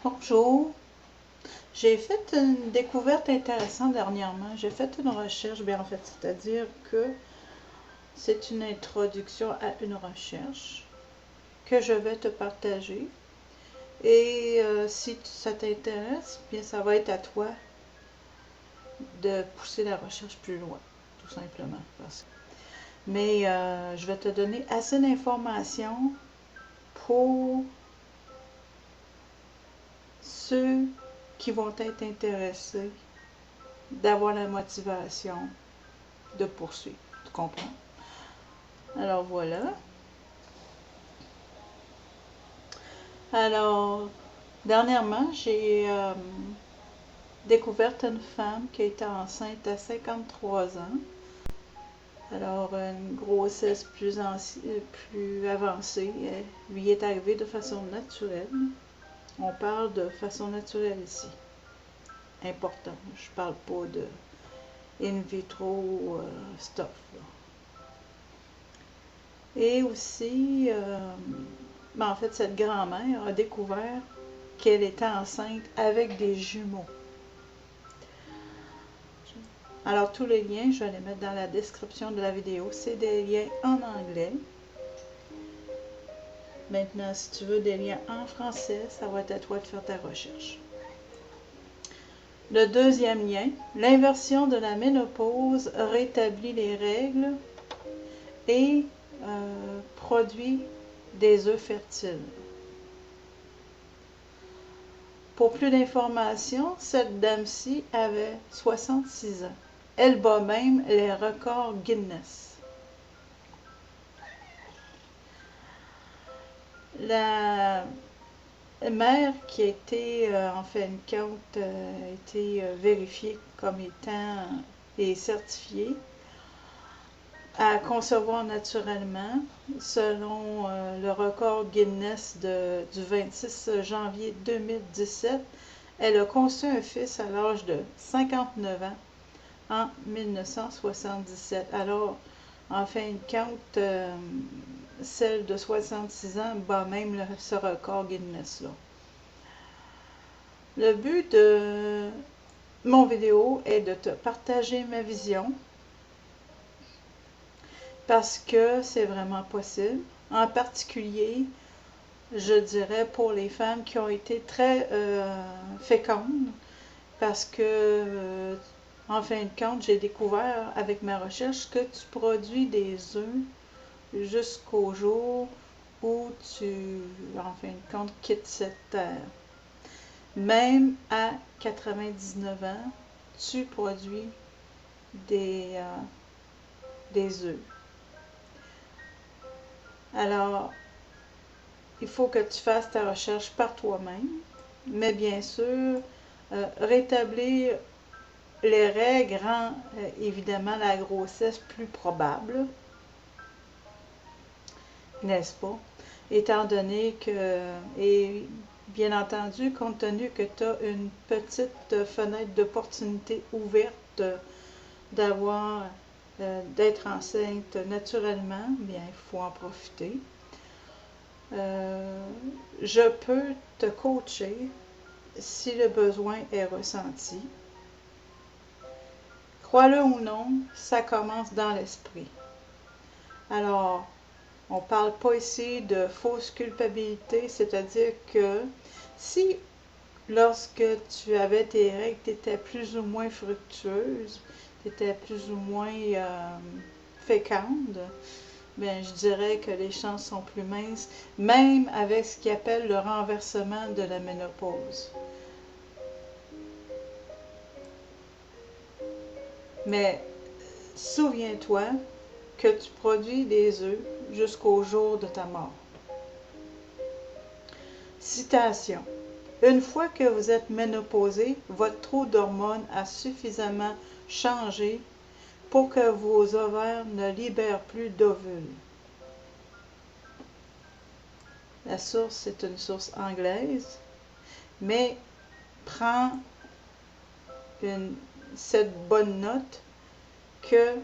Bonjour, j'ai fait une découverte intéressante dernièrement. J'ai fait une recherche, bien en fait, c'est-à-dire que c'est une introduction à une recherche que je vais te partager. Et si ça t'intéresse, bien ça va être à toi de pousser la recherche plus loin, tout simplement. Mais je vais te donner assez d'informations pour ceux qui vont être intéressés d'avoir la motivation de poursuivre. Tu comprends? Alors voilà. Alors, dernièrement, j'ai découvert une femme qui était enceinte à 53 ans. Alors, une grossesse plus avancée lui est arrivée de façon naturelle. On parle de façon naturelle ici. Important. Je parle pas de in vitro stuff. Là. Et aussi, en fait, cette grand-mère a découvert qu'elle était enceinte avec des jumeaux. Alors, tous les liens, je vais les mettre dans la description de la vidéo. C'est des liens en anglais. Maintenant, si tu veux des liens en français, ça va être à toi de faire ta recherche. Le deuxième lien, l'inversion de la ménopause rétablit les règles et produit des œufs fertiles. Pour plus d'informations, cette dame-ci avait 66 ans. Elle bat même les records Guinness. La mère qui a été, en fin de compte, a été vérifiée comme étant et certifiée à concevoir naturellement, selon le record Guinness du 26 janvier 2017. Elle a conçu un fils à l'âge de 59 ans en 1977. Alors, en fin de compte, celle de 66 ans bat même ce record Guinness-là. Le but de mon vidéo est de te partager ma vision parce que c'est vraiment possible. En particulier, je dirais pour les femmes qui ont été très fécondes parce que, en fin de compte, j'ai découvert avec ma recherche que tu produis des œufs jusqu'au jour où tu, en fin de compte, quittes cette terre. Même à 99 ans, tu produis des œufs. Alors, il faut que tu fasses ta recherche par toi-même, mais bien sûr, rétablir les règles rend évidemment la grossesse plus probable, n'est-ce pas? Étant donné que, et bien entendu, compte tenu que tu as une petite fenêtre d'opportunité ouverte d'avoir, d'être enceinte naturellement, bien, il faut en profiter. Je peux te coacher si le besoin est ressenti. Crois-le ou non, ça commence dans l'esprit. Alors, on ne parle pas ici de fausse culpabilité, c'est-à-dire que si lorsque tu avais tes règles, tu étais plus ou moins fructueuse, tu étais plus ou moins féconde, bien, je dirais que les chances sont plus minces, même avec ce qu'ils appellent le renversement de la ménopause. Mais souviens-toi que tu produis des œufs jusqu'au jour de ta mort. Citation. Une fois que vous êtes ménopausé, votre taux d'hormones a suffisamment changé pour que vos ovaires ne libèrent plus d'ovules. La source est une source anglaise, mais prends cette bonne note que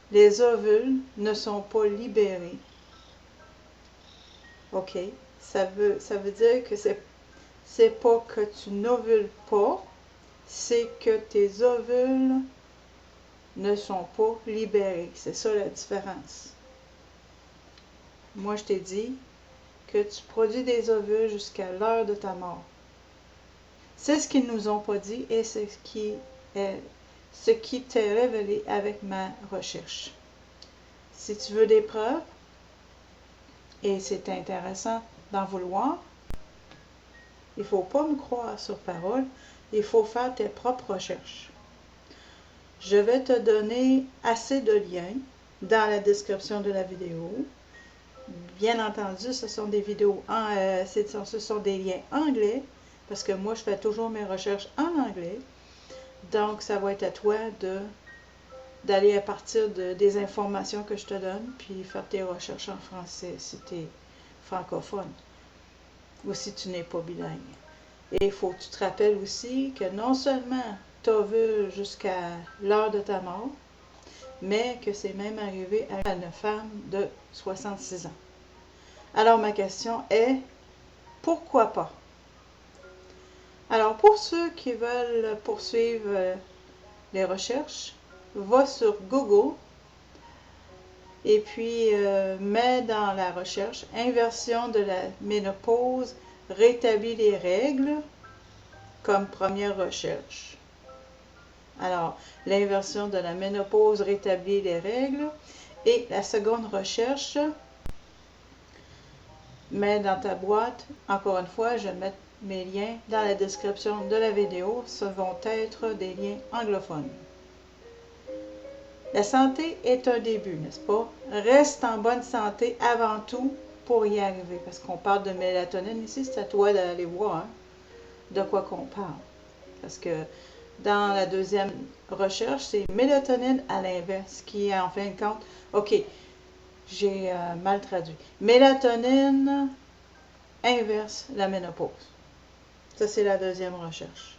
les ovules ne sont pas libérés. OK? Ça veut dire que c'est pas que tu n'ovules pas, c'est que tes ovules ne sont pas libérés. C'est ça la différence. Moi, je t'ai dit que tu produis des ovules jusqu'à l'heure de ta mort. C'est ce qu'ils nous ont pas dit et c'est ce qui t'est révélé avec ma recherche. Si tu veux des preuves, et c'est intéressant d'en vouloir, il ne faut pas me croire sur parole, il faut faire tes propres recherches. Je vais te donner assez de liens dans la description de la vidéo. Bien entendu, ce sont des vidéos, ce sont des liens anglais, parce que moi, je fais toujours mes recherches en anglais. Donc, ça va être à toi d'aller à partir des informations que je te donne, puis faire tes recherches en français si tu es francophone ou si tu n'es pas bilingue. Et il faut que tu te rappelles aussi que non seulement tu as vu jusqu'à l'heure de ta mort, mais que c'est même arrivé à une femme de 66 ans. Alors ma question est, pourquoi pas? Alors pour ceux qui veulent poursuivre les recherches, va sur Google et puis mets dans la recherche inversion de la ménopause, rétablit les règles comme première recherche. Alors, l'inversion de la ménopause rétablit les règles. Et la seconde recherche, mets dans ta boîte, encore une fois, je vais mettre mes liens dans la description de la vidéo. Ce vont être des liens anglophones. La santé est un début, n'est-ce pas? Reste en bonne santé avant tout pour y arriver. Parce qu'on parle de mélatonine ici, c'est à toi d'aller voir de quoi qu'on parle. Parce que dans la deuxième recherche, c'est mélatonine à l'inverse, qui est en fin de compte, ok, j'ai mal traduit. Mélatonine inverse la ménopause. Ça, c'est la deuxième recherche.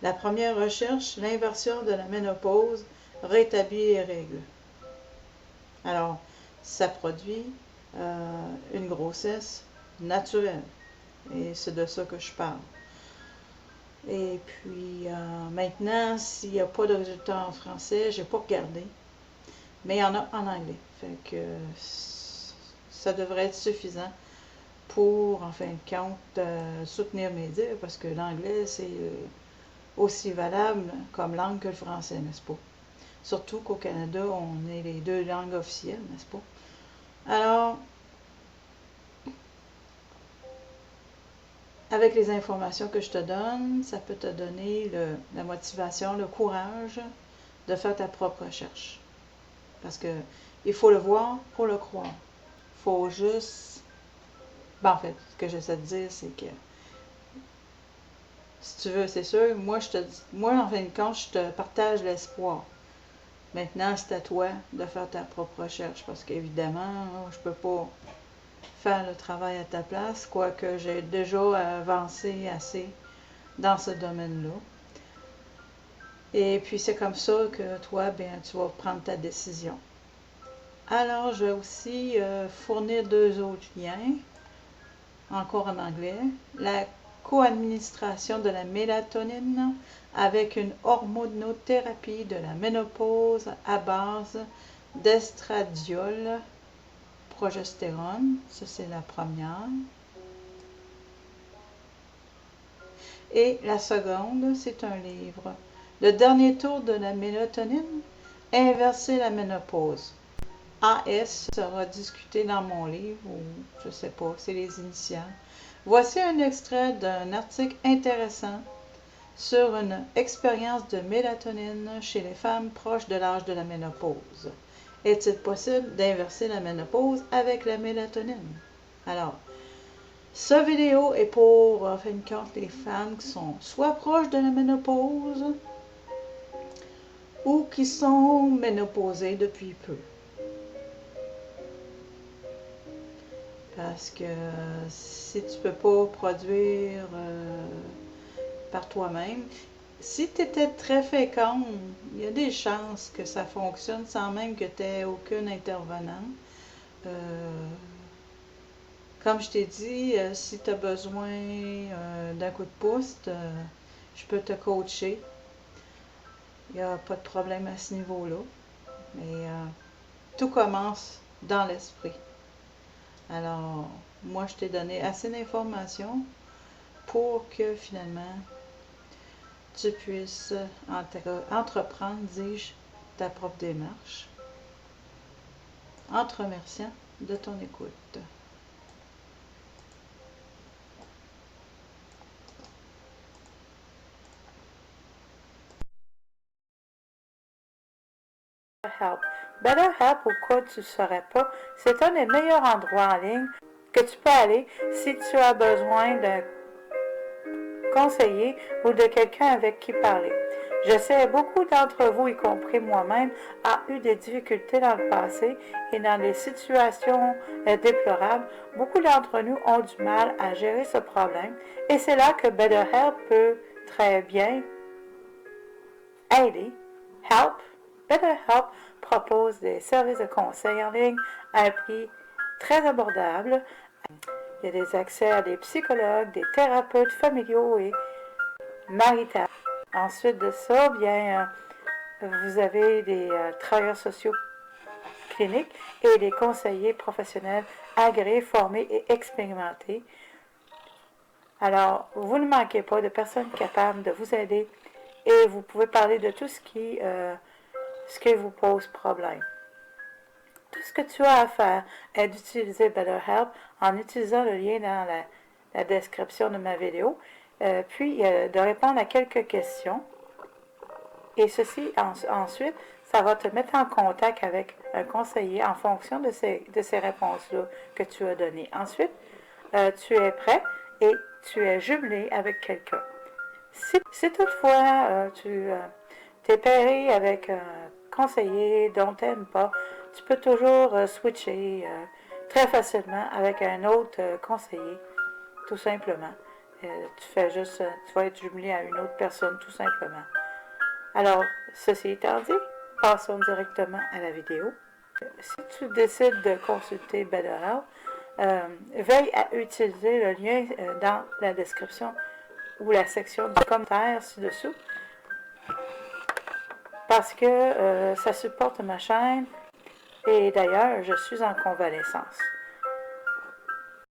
La première recherche, l'inversion de la ménopause rétablit les règles. Alors, ça produit une grossesse naturelle. Et c'est de ça que je parle. Et puis, maintenant, s'il n'y a pas de résultats en français, je n'ai pas regardé, mais il y en a en anglais. Fait que ça devrait être suffisant pour, en fin de compte, soutenir mes dires, parce que l'anglais, c'est aussi valable comme langue que le français, n'est-ce pas? Surtout qu'au Canada, on est les deux langues officielles, n'est-ce pas? Alors, avec les informations que je te donne, ça peut te donner la motivation, le courage de faire ta propre recherche. Parce que il faut le voir pour le croire. Il faut juste... Ben, en fait, ce que j'essaie de dire, c'est que si tu veux, c'est sûr, moi, en fin de compte, je te partage l'espoir. Maintenant, c'est à toi de faire ta propre recherche, parce qu'évidemment, je ne peux pas faire le travail à ta place, quoique j'ai déjà avancé assez dans ce domaine-là. Et puis, c'est comme ça que toi, bien, tu vas prendre ta décision. Alors, je vais aussi fournir deux autres liens, encore en anglais. La co-administration de la mélatonine avec une hormonothérapie de la ménopause à base d'estradiol, progestérone. Ça, c'est la première. Et la seconde, c'est un livre. Le dernier tour de la mélatonine, inverser la ménopause. AS sera discuté dans mon livre, ou je ne sais pas, c'est les initiales. Voici un extrait d'un article intéressant sur une expérience de mélatonine chez les femmes proches de l'âge de la ménopause. Est-il possible d'inverser la ménopause avec la mélatonine? Alors, cette vidéo est pour, en fin de compte, les femmes qui sont soit proches de la ménopause ou qui sont ménopausées depuis peu. Parce que si tu ne peux pas produire par toi-même, si tu étais très féconde, il y a des chances que ça fonctionne sans même que tu aies aucun intervenant. Comme je t'ai dit, si tu as besoin d'un coup de pouce, je peux te coacher. Il n'y a pas de problème à ce niveau-là. Mais tout commence dans l'esprit. Alors, moi, je t'ai donné assez d'informations pour que finalement, tu puisses entreprendre, dis-je, ta propre démarche, en te remerciant de ton écoute. BetterHelp. BetterHelp, au cas où tu ne saurais pas, c'est un des meilleurs endroits en ligne que tu peux aller si tu as besoin d'un conseiller ou de quelqu'un avec qui parler. Je sais, beaucoup d'entre vous, y compris moi-même, a eu des difficultés dans le passé et dans des situations déplorables. Beaucoup d'entre nous ont du mal à gérer ce problème et c'est là que BetterHelp peut très bien aider. BetterHelp propose des services de conseil en ligne à un prix très abordable. Il y a des accès à des psychologues, des thérapeutes familiaux et maritaux. Ensuite de ça, bien, vous avez des travailleurs sociaux cliniques et des conseillers professionnels agréés, formés et expérimentés. Alors, vous ne manquez pas de personnes capables de vous aider et vous pouvez parler de tout ce qui vous pose problème. Tout ce que tu as à faire est d'utiliser BetterHelp en utilisant le lien dans la description de ma vidéo, puis de répondre à quelques questions. Et ceci, ensuite, ça va te mettre en contact avec un conseiller en fonction de ces réponses-là que tu as données. Ensuite, tu es prêt et tu es jumelé avec quelqu'un. Si toutefois tu t'es pairé avec un conseiller dont tu n'aimes pas, tu peux toujours switcher très facilement avec un autre conseiller, tout simplement. Tu vas être jumelé à une autre personne, tout simplement. Alors, ceci étant dit, passons directement à la vidéo. Si tu décides de consulter BetterHelp, veille à utiliser le lien dans la description ou la section du commentaire ci-dessous parce que ça supporte ma chaîne et d'ailleurs, je suis en convalescence.